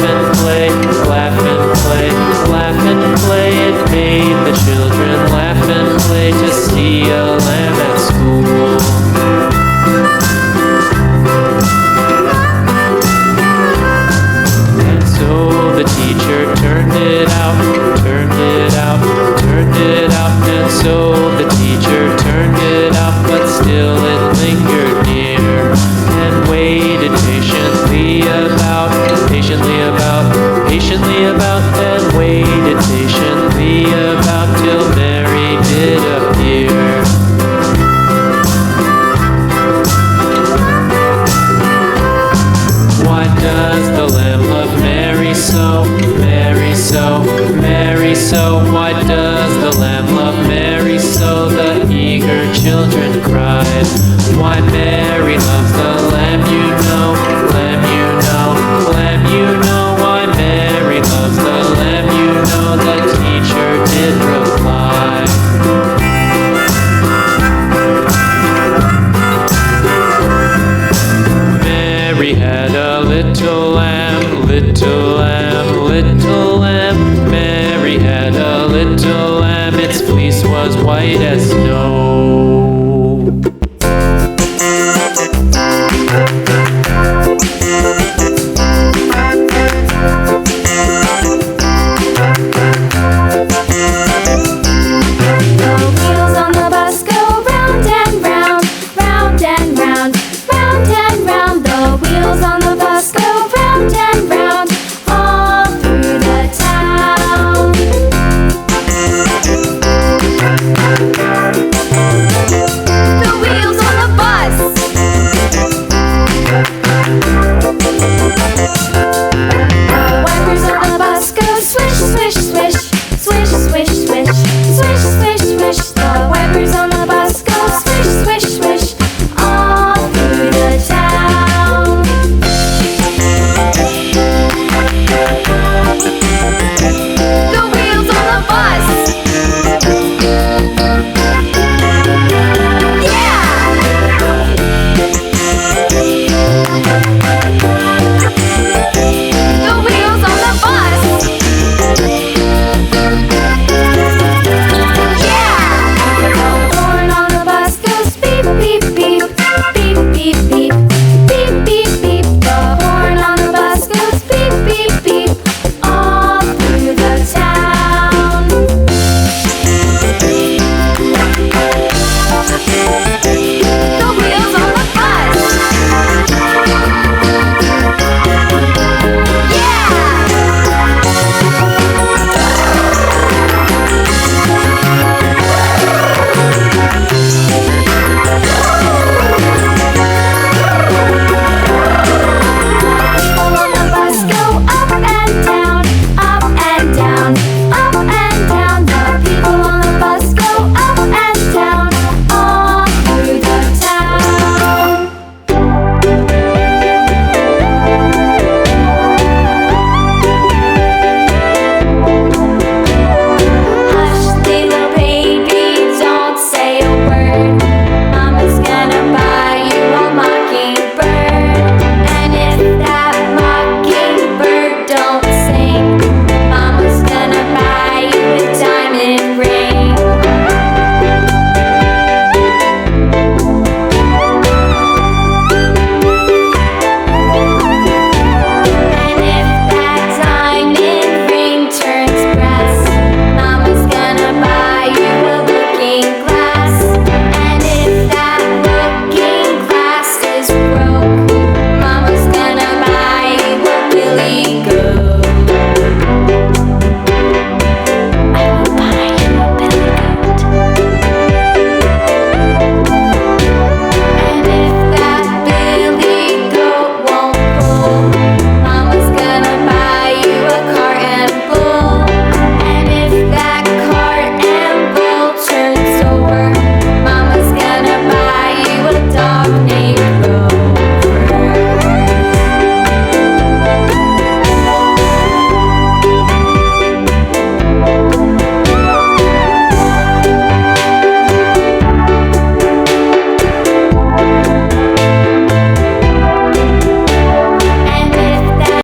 and play, laugh and play, laugh and play. It made the children laugh and play to see a lamb at school. And so the teacher turned it out, turned it out, turned it out. And so the teacher turned it out, but still it lingered near and waited patiently about, patiently about, patiently about, and waited patiently about till Mary did appear. Why does the lamb love Mary so, Mary so, Mary so? Why does the lamb love Mary so? The eager children cried. Why Mary loves the lamb, you know, lamb, you know, lamb, you know. Why Mary loves the lamb, you know, the teacher did reply. Mary had a little lamb, little lamb, little lamb. Mary had a little lamb, its fleece was white as snow.